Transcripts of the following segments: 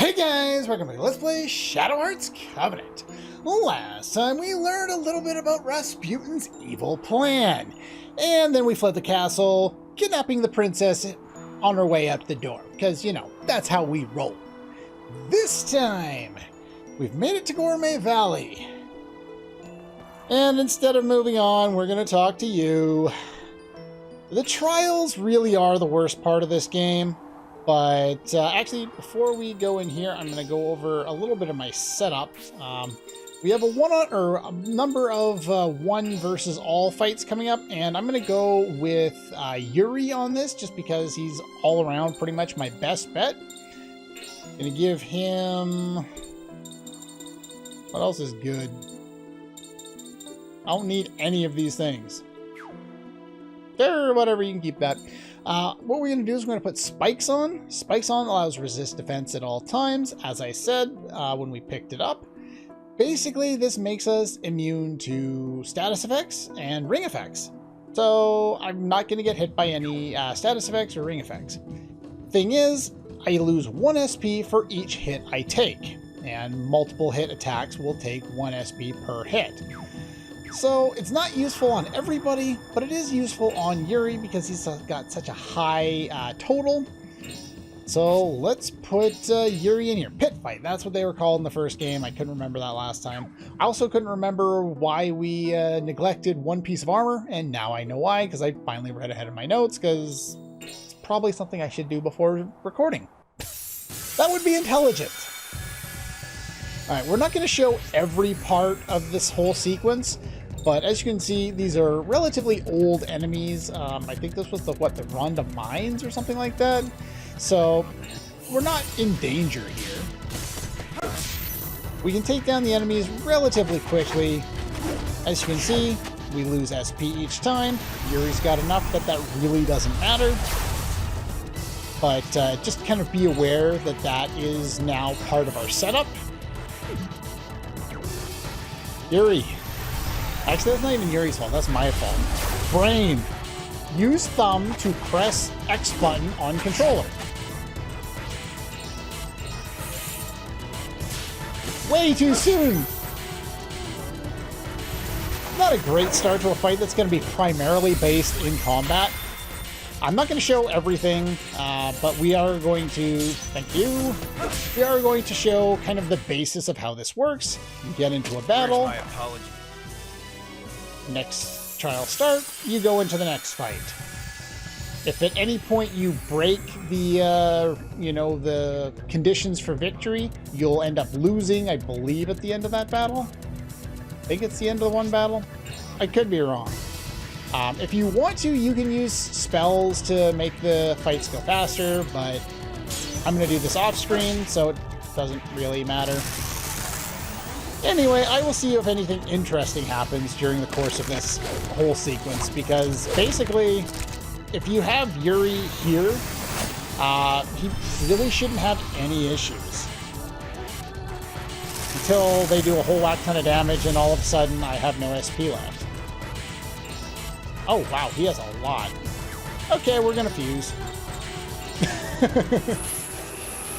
Hey guys, welcome back to Let's Play Shadow Hearts Covenant. Last time we learned a little bit about Rasputin's evil plan. And then we fled the castle, kidnapping the princess on her way out the door. Because, you know, that's how we roll. This time, we've made it to Gourmet Valley. And instead of moving on, we're going to talk to you. The trials really are the worst part of this game. But actually, before we go in here, I'm going to go over a little bit of my setup. We have a number of one versus all fights coming up, and I'm going to go with Yuri on this, just because he's all around pretty much my best bet. Going to give him... What else is good? I don't need any of these things. Sure, whatever, you can keep that. What we're going to do is we're going to put spikes on. Spikes on allows resist defense at all times, as I said when we picked it up. Basically, this makes us immune to status effects and ring effects. So I'm not going to get hit by any status effects or ring effects. Thing is, I lose 1 SP for each hit I take, and multiple hit attacks will take 1 SP per hit. So it's not useful on everybody, but it is useful on Yuri because he's got such a high total. So let's put Yuri in here. Pit fight, that's what they were called in the first game. I couldn't remember that last time. I also couldn't remember why we neglected 1 piece of armor, and now I know why, because I finally read ahead of my notes, because it's probably something I should do before recording. That would be intelligent. Alright, we're not going to show every part of this whole sequence. But as you can see, these are relatively old enemies. I think this was the Ronda Mines or something like that. So we're not in danger here. We can take down the enemies relatively quickly. As you can see, we lose SP each time. Yuri's got enough that really doesn't matter. But just kind of be aware that that is now part of our setup. Yuri. Actually, that's not even Yuri's fault. That's my fault. Brain. Use thumb to press X button on controller. Way too soon. Not a great start to a fight that's going to be primarily based in combat. I'm not going to show everything, but we are going to... Thank you. We are going to show kind of the basis of how this works. You get into a battle. Where's my apology? Next trial start, you go into the next fight. If at any point you break the, the conditions for victory, you'll end up losing, I believe, at the end of that battle. I think it's the end of the one battle. I could be wrong. If you want to, you can use spells to make the fights go faster, but I'm going to do this off screen, so it doesn't really matter. Anyway, I will see if anything interesting happens during the course of this whole sequence, because basically, if you have Yuri here, he really shouldn't have any issues. Until they do a whole whack ton of damage and all of a sudden I have no SP left. Oh wow, he has a lot. Okay, we're gonna fuse.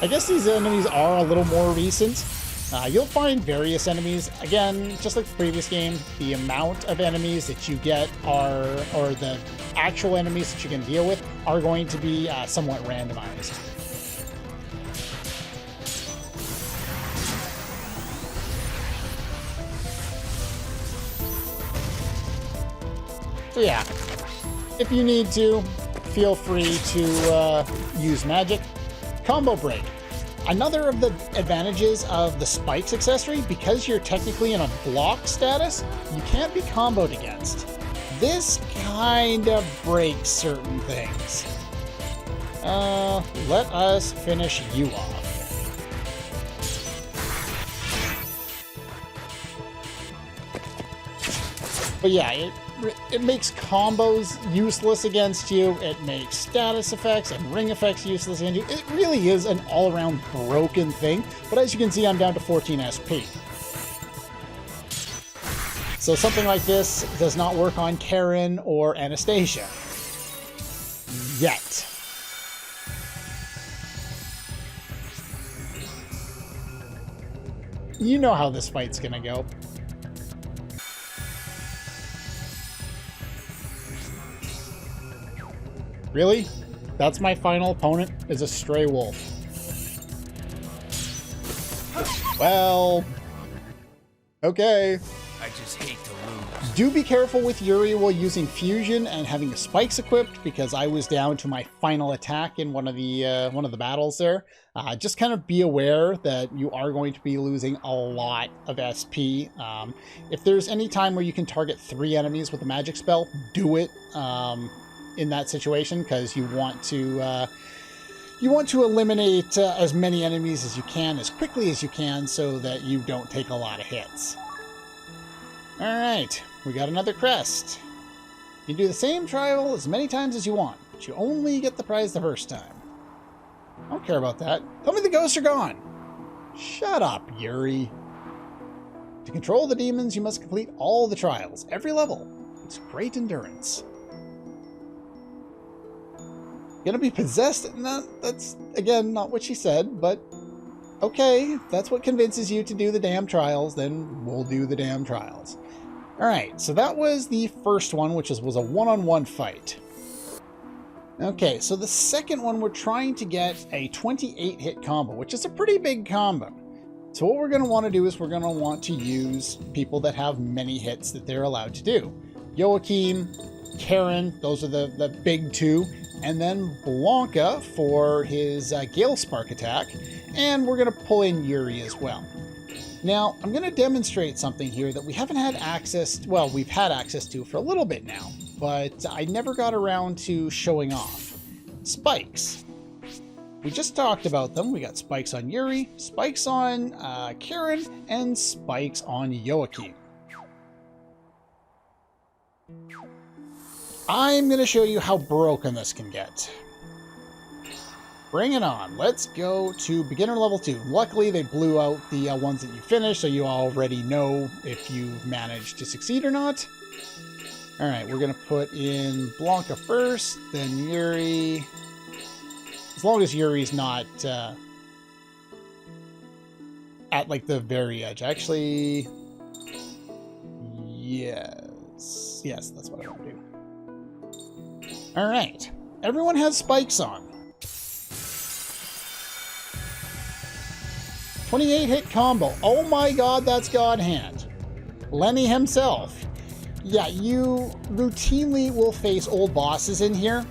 I guess these enemies are a little more recent. You'll find various enemies. Again, just like the previous game, the amount of enemies that you get or the actual enemies that you can deal with, are going to be somewhat randomized. So yeah, if you need to, feel free to use magic. Combo break. Another of the advantages of the spikes accessory, because you're technically in a block status, you can't be comboed against. This kind of breaks certain things. Let us finish you off. But yeah, it makes combos useless against you. It makes status effects and ring effects useless against you. It really is an all-around broken thing. But as you can see, I'm down to 14 SP. So something like this does not work on Karen or Anastasia. Yet. You know how this fight's gonna go. Really? That's my final opponent, is a stray wolf. Well, okay. I just hate to lose. Do be careful with Yuri while using fusion and having the spikes equipped, because I was down to my final attack in one of the battles there. Just kind of be aware that you are going to be losing a lot of SP. If there's any time where you can target 3 enemies with a magic spell, do it in that situation, because you want to eliminate as many enemies as you can as quickly as you can, so that you don't take a lot of hits. Alright, we got another crest. You can do the same trial as many times as you want, but you only get the prize the first time. I don't care about that. Tell me the ghosts are gone! Shut up, Yuri. To control the demons, you must complete all the trials, every level. It's great endurance. Gonna be possessed? No, that's, again, not what she said, but okay, if that's what convinces you to do the damn trials, then we'll do the damn trials. Alright, so that was the first one, which was a one-on-one fight. Okay, so the second one, we're trying to get a 28-hit combo, which is a pretty big combo. So what we're going to want to do is we're going to want to use people that have many hits that they're allowed to do. Joachim, Karen, those are the big two, and then Blanca for his Gale Spark attack, and we're going to pull in Yuri as well. Now, I'm going to demonstrate something here that we haven't had access, well, we've had access to for a little bit now, but I never got around to showing off. Spikes. We just talked about them. We got spikes on Yuri, spikes on Karen, and spikes on Joachim. I'm going to show you how broken this can get. Bring it on. Let's go to beginner level 2. Luckily, they blew out the ones that you finished, so you already know if you managed to succeed or not. Alright, we're going to put in Blanca first, then Yuri. As long as Yuri's not at, like, the very edge. Actually, yes. Yes, that's what I want to do. Alright, everyone has spikes on. 28-hit combo. Oh my god, that's God Hand. Lenny himself. Yeah, you routinely will face old bosses in here,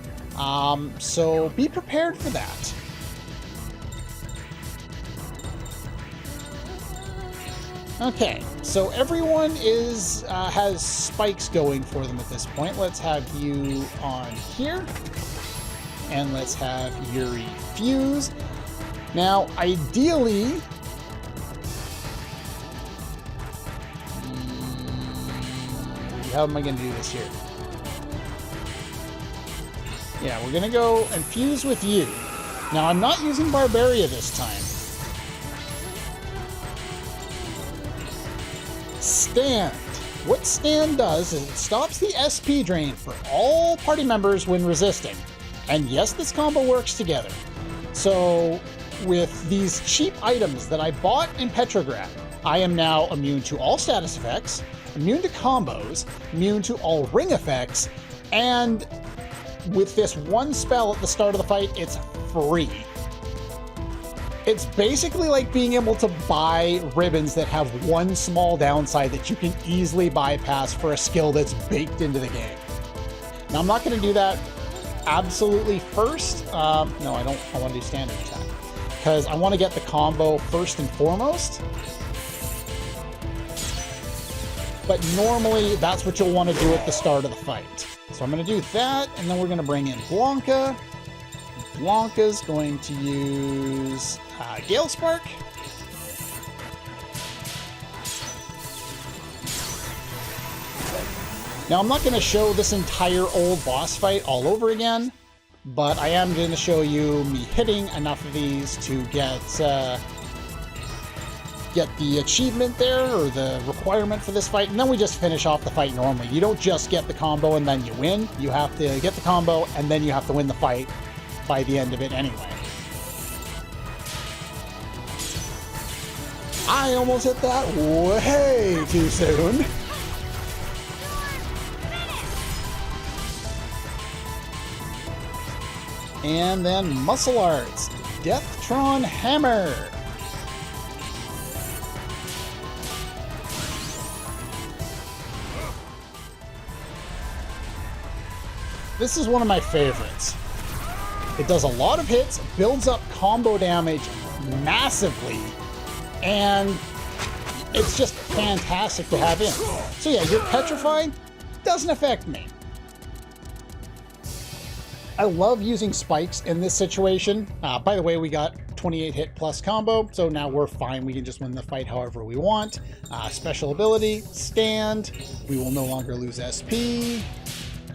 so be prepared for that. Okay, so everyone has spikes going for them at this point. Let's have you on here, and let's have Yuri fuse. Now, ideally, how am I going to do this here? Yeah, we're going to go and fuse with you. Now, I'm not using Barbaria this time. Stand. What Stand does is it stops the SP drain for all party members when resisting. And yes, this combo works together. So, with these cheap items that I bought in Petrograd, I am now immune to all status effects, immune to combos, immune to all ring effects, and with this one spell at the start of the fight, it's free. It's basically like being able to buy ribbons that have one small downside that you can easily bypass for a skill that's baked into the game. Now, I'm not going to do that absolutely first. No, I don't. I want to do standard attack because I want to get the combo first and foremost. But normally, that's what you'll want to do at the start of the fight. So I'm going to do that, and then we're going to bring in Blanca. Blanca's going to use Gale Spark. Now, I'm not going to show this entire old boss fight all over again, but I am going to show you me hitting enough of these to get the achievement there, or the requirement for this fight, and then we just finish off the fight normally. You don't just get the combo and then you win. You have to get the combo, and then you have to win the fight by the end of it anyway. I almost hit that way too soon. And then Muscle Arts, Deathtron Hammer. This is one of my favorites. It does a lot of hits, builds up combo damage massively, and it's just fantastic to have in. So yeah, you're petrified, doesn't affect me. I love using spikes in this situation. By the way, we got 28 hit plus combo, so now we're fine. We can just win the fight however we want. Special ability, stand. We will no longer lose SP,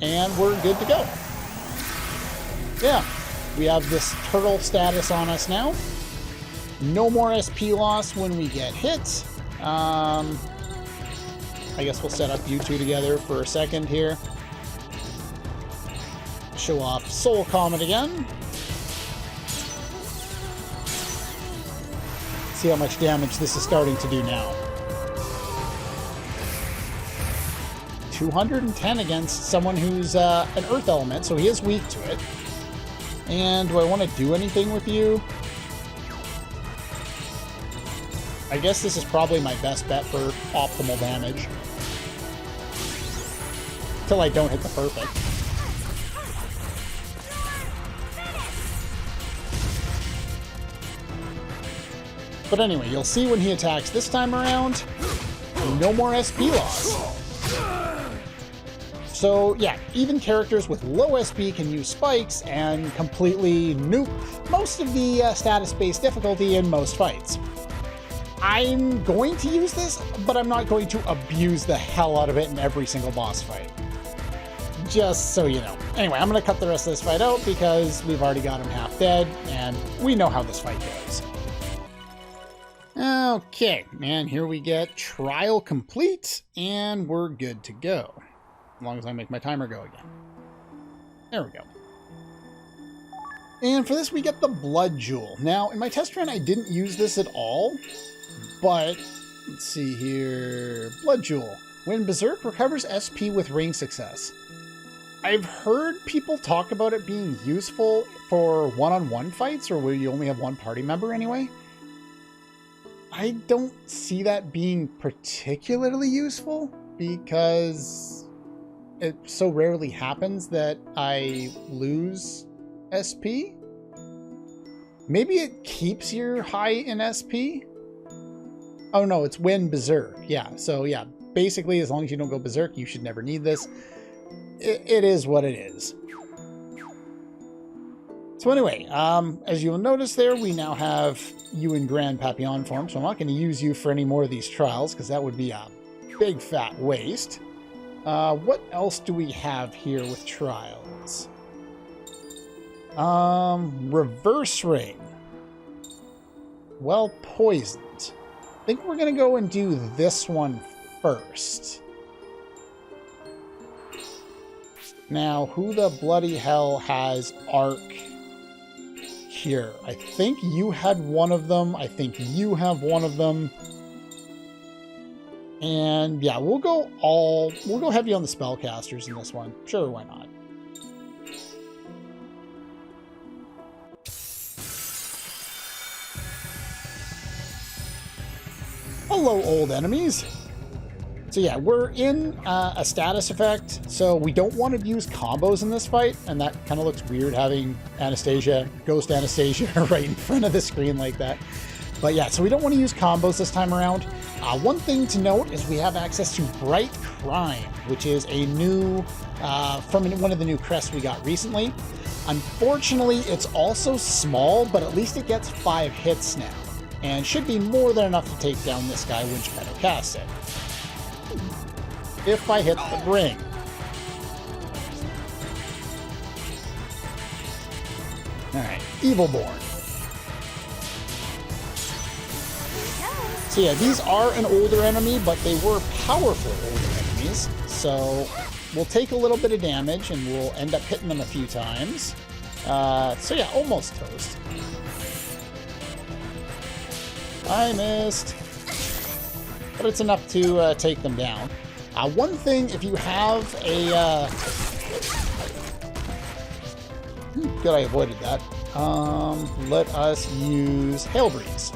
and we're good to go. Yeah, we have this turtle status on us now. No more SP loss when we get hit. I guess we'll set up you two together for a second here. Show off Soul Comet again. See how much damage this is starting to do now. 210 against someone who's an Earth element, so he is weak to it. And do I want to do anything with you? I guess this is probably my best bet for optimal damage. Till I don't hit the perfect. But anyway, you'll see when he attacks this time around, no more SP loss. So yeah, even characters with low SP can use spikes and completely nuke most of the status-based difficulty in most fights. I'm going to use this, but I'm not going to abuse the hell out of it in every single boss fight. Just so you know. Anyway, I'm going to cut the rest of this fight out because we've already got him half dead, and we know how this fight goes. Okay, and here we get trial complete, and we're good to go. As long as I make my timer go again. There we go. And for this, we get the Blood Jewel. Now, in my test run, I didn't use this at all, but let's see here. Blood Jewel. When Berserk recovers SP with ring success. I've heard people talk about it being useful for one-on-one fights, or where you only have one party member anyway. I don't see that being particularly useful, because it so rarely happens that I lose SP. Maybe it keeps you high in SP? Oh no, it's when Berserk. Yeah, so yeah, basically as long as you don't go Berserk, you should never need this. It is what it is. So anyway, as you'll notice there, we now have you in Grand Papillon form, so I'm not going to use you for any more of these trials, because that would be a big fat waste. What else do we have here with trials? Reverse Ring. Well, poisoned. I think we're going to go and do this one first. Now, who the bloody hell has Arc here? I think you had one of them. I think you have one of them. And yeah, we'll go heavy on the spellcasters in this one. Sure, why not? Hello, old enemies. So yeah, we're in a status effect, so we don't want to use combos in this fight, and that kind of looks weird having Anastasia, Ghost Anastasia, right in front of the screen like that. But yeah, so we don't want to use combos this time around. One thing to note is we have access to Bright Crime, which is a new, from one of the new crests we got recently. Unfortunately, it's also small, but at least it gets 5 hits now, and should be more than enough to take down this guy when Geppetto casts it. If I hit the ring. Alright, Evilborn. So yeah, these are an older enemy, but they were powerful older enemies. So we'll take a little bit of damage and we'll end up hitting them a few times. So yeah, almost toast. I missed. but it's enough to take them down. One thing, if you have a... good, I avoided that. Let us use Hail Breeze.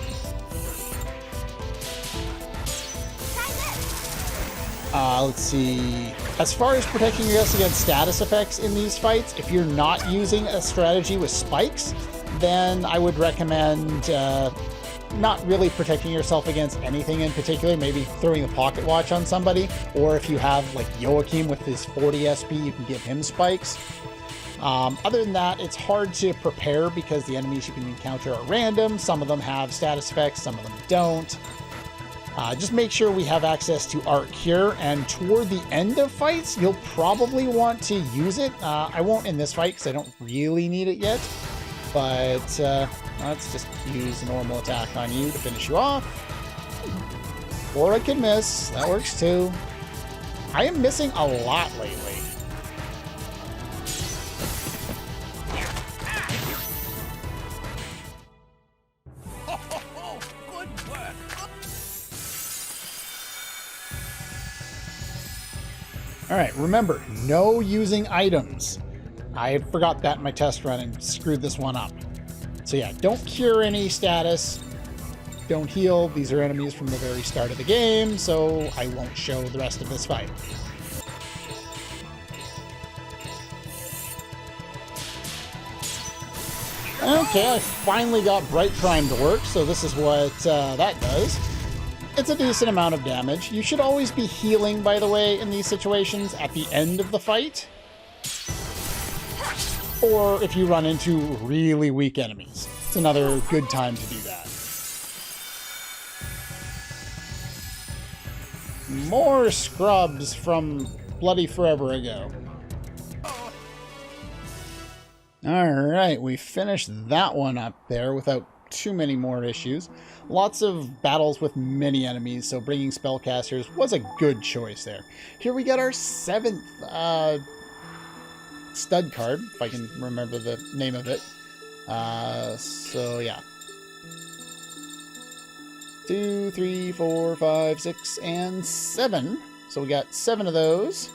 Let's see. As far as protecting yourself against status effects in these fights, if you're not using a strategy with spikes, then I would recommend not really protecting yourself against anything in particular. Maybe throwing a pocket watch on somebody, or if you have like Joachim with his 40 SP, you can give him spikes. Other than that, it's hard to prepare because the enemies you can encounter are random. Some of them have status effects, some of them don't. Just make sure we have access to Art Cure, and toward the end of fights, you'll probably want to use it. I won't in this fight because I don't really need it yet, but let's just use a normal attack on you to finish you off. Or I can miss, that works too. I am missing a lot lately. Alright, remember, no using items. I forgot that in my test run and screwed this one up. So yeah, don't cure any status. Don't heal. These are enemies from the very start of the game, so I won't show the rest of this fight. Okay, I finally got Bright Prime to work, so this is what that does. It's a decent amount of damage. You should always be healing, by the way, in these situations at the end of the fight. Or if you run into really weak enemies. It's another good time to do that. More scrubs from bloody forever ago. Alright, we finished that one up there without too many more issues. Lots of battles with many enemies, so bringing spellcasters was a good choice there. Here we got our 7th stud card, if I can remember the name of it. So yeah. 2, 3, 4, 5, 6, and 7. So we got 7 of those.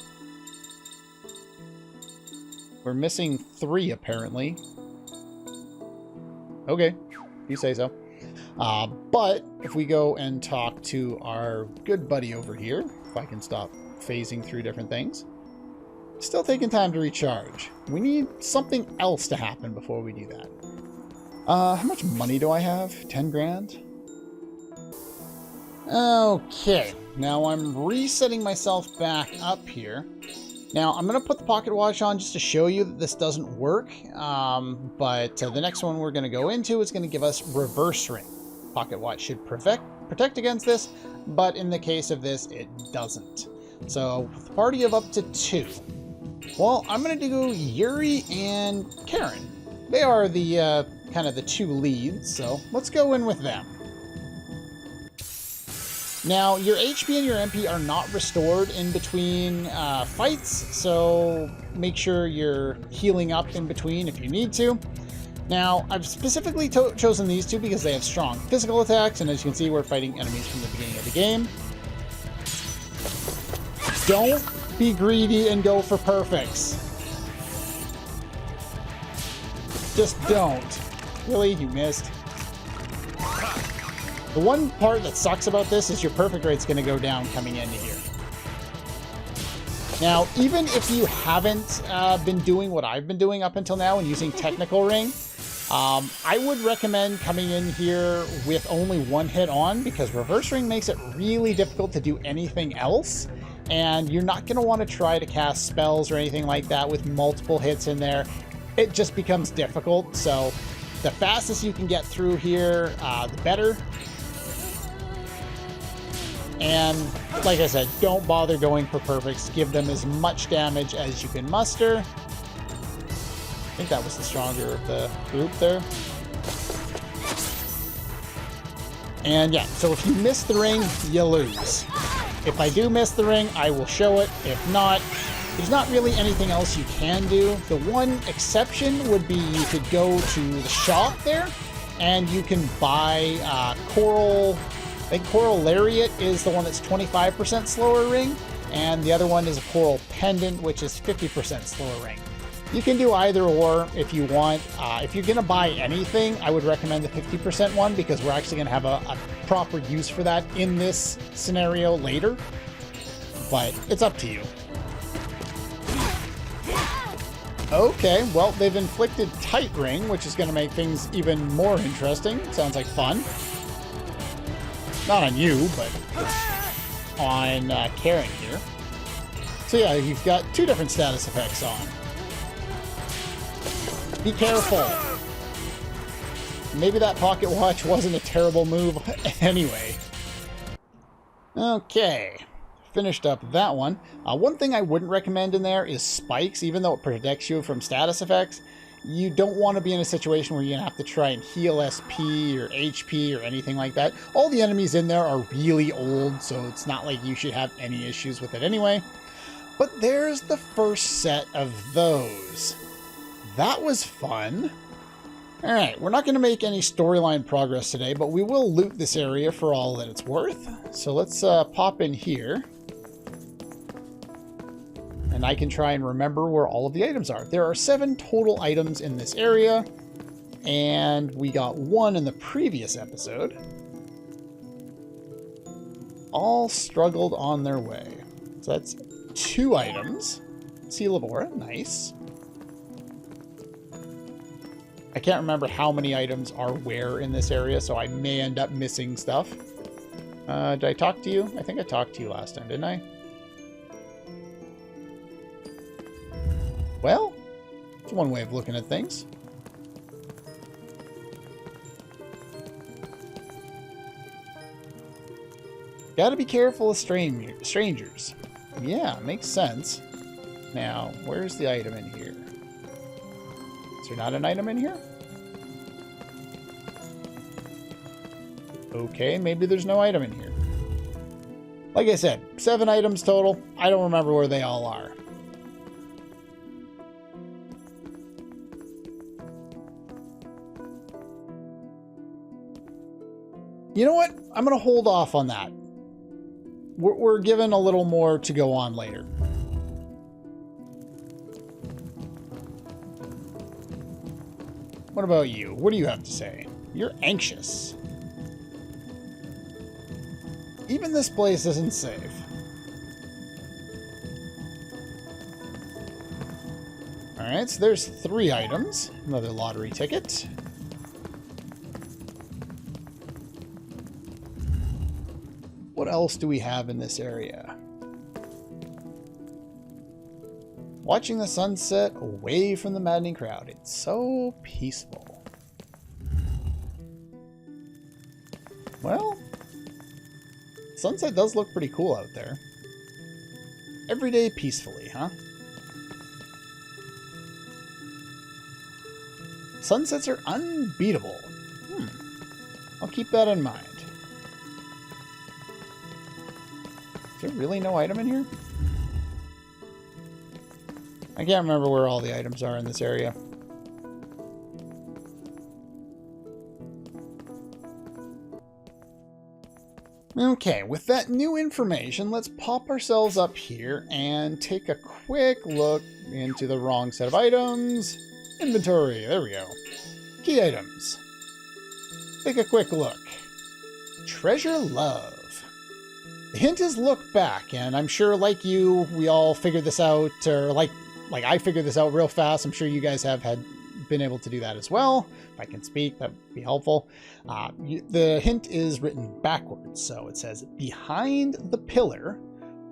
We're missing 3 apparently. Okay, you say so. But if we go and talk to our good buddy over here, if I can stop phasing through different things, still taking time to recharge. We need something else to happen before we do that. How much money do I have? 10 grand? Okay, now I'm resetting myself back up here. Now, I'm going to put the pocket watch on just to show you that this doesn't work, but the next one we're going to go into is going to give us reverse ring. Pocket watch should protect against this, but in the case of this, it doesn't. So, with a party of up to 2. Well, I'm going to do Yuri and Karen. They are the kind of the 2 leads, so let's go in with them. Now, your HP and your MP are not restored in between fights, so make sure you're healing up in between if you need to. Now, I've specifically chosen these 2 because they have strong physical attacks, and as you can see, we're fighting enemies from the beginning of the game. Don't be greedy and go for perfects. Just don't. Really? You missed? The one part that sucks about this is your perfect rate's going to go down coming into here. Now, even if you haven't been doing what I've been doing up until now and using Technical Ring, I would recommend coming in here with only 1 hit on, because Reverse Ring makes it really difficult to do anything else, and you're not going to want to try to cast spells or anything like that with multiple hits in there. It just becomes difficult, so the fastest you can get through here, the better. And like I said, don't bother going for perfects. Give them as much damage as you can muster. I think that was the stronger of the group there. And yeah, so if you miss the ring, you lose. If I do miss the ring, I will show it. If not, there's not really anything else you can do. The one exception would be you could go to the shop there, and you can buy coral think Coral Lariat is the one that's 25% slower ring, and the other one is a Coral Pendant, which is 50% slower ring. You can do either or if you want. If you're going to buy anything, I would recommend the 50% one because we're actually going to have a proper use for that in this scenario later. But it's up to you. Okay, well, they've inflicted Tight Ring, which is going to make things even more interesting. Sounds like fun. Not on you, but on Karen here. So yeah, you've got two different status effects on. Be careful. Maybe that pocket watch wasn't a terrible move anyway. Okay. Finished up that one. One thing I wouldn't recommend in there is spikes, even though it protects you from status effects. You don't want to be in a situation where you're going to have to try and heal SP or HP or anything like that. All the enemies in there are really old, so it's not like you should have any issues with it anyway. But there's the first set of those. That was fun. Alright, we're not going to make any storyline progress today, but we will loot this area for all that it's worth. So let's pop in here. And I can try and remember where all of the items are. There are 7 total items in this area, and we got 1 in the previous episode. All struggled on their way. So that's 2 items. Seal of Aura, nice. I can't remember how many items are where in this area, so I may end up missing stuff. Did I talk to you? I think I talked to you last time, didn't I? Well, it's one way of looking at things. Gotta be careful of strangers. Yeah, makes sense. Now, where's the item in here? Is there not an item in here? Okay, maybe there's no item in here. Like I said, 7 items total. I don't remember where they all are. You know what? I'm going to hold off on that. We're given a little more to go on later. What about you? What do you have to say? You're anxious. Even this place isn't safe. Alright, so there's 3 items. Another lottery ticket. What else do we have in this area? Watching the sunset away from the maddening crowd. It's so peaceful. Well, sunset does look pretty cool out there. Every day peacefully, huh? Sunsets are unbeatable. I'll keep that in mind. Is there really no item in here? I can't remember where all the items are in this area. Okay, with that new information, let's pop ourselves up here and take a quick look into the wrong set of items. Inventory, there we go. Key items. Take a quick look. Treasure Love. The hint is look back, and I'm sure like you, we all figured this out, or like I figured this out real fast. I'm sure you guys have been able to do that as well. If I can speak, that would be helpful. The hint is written backwards, so it says, behind the pillar,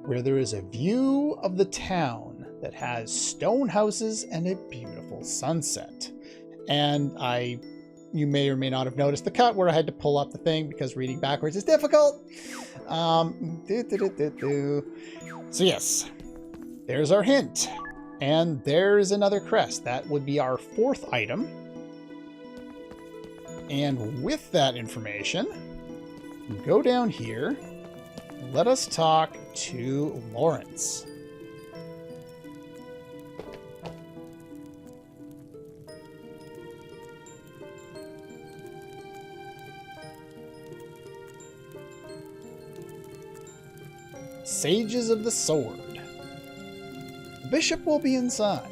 where there is a view of the town that has stone houses and a beautiful sunset. And you may or may not have noticed the cut where I had to pull up the thing because reading backwards is difficult. So yes, there's our hint. And there's another crest. That would be our 4th item. And with that information, go down here. Let us talk to Lawrence. Sages of the Sword. The bishop will be inside.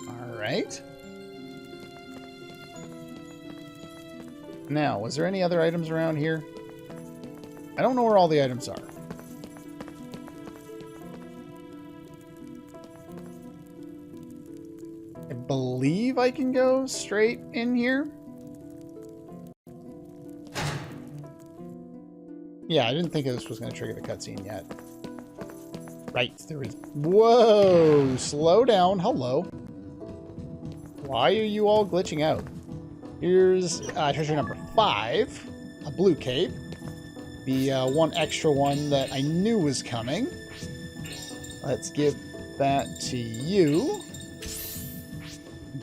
Alright. Now, was there any other items around here? I don't know where all the items are. I believe I can go straight in here. Yeah, I didn't think this was going to trigger the cutscene yet. Right, there is... Whoa! Slow down. Hello. Why are you all glitching out? Here's treasure number 5. A blue cape. The one extra one that I knew was coming. Let's give that to you.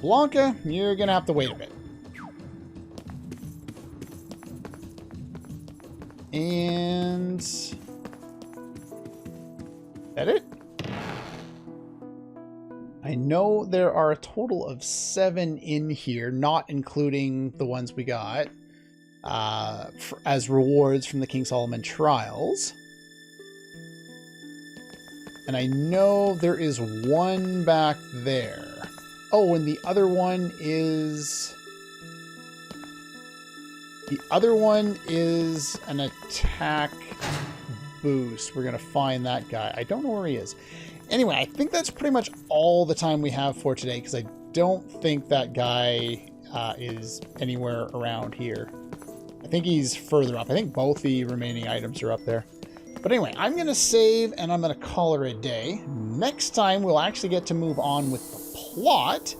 Blanca, you're going to have to wait a bit. And... that it? I know there are a total of 7 in here, not including the ones we got as rewards from the King Solomon Trials. And I know there is one back there. Oh, and the other one is... the other one is an attack boost. We're going to find that guy. I don't know where he is. Anyway, I think that's pretty much all the time we have for today, because I don't think that guy is anywhere around here. I think he's further up. I think both the remaining items are up there. But anyway, I'm going to save, and I'm going to call her a day. Next time, we'll actually get to move on with the plot,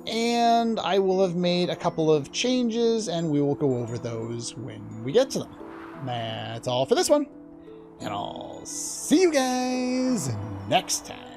and I will have made a couple of changes, and we will go over those when we get to them. That's all for this one, and I'll see you guys next time.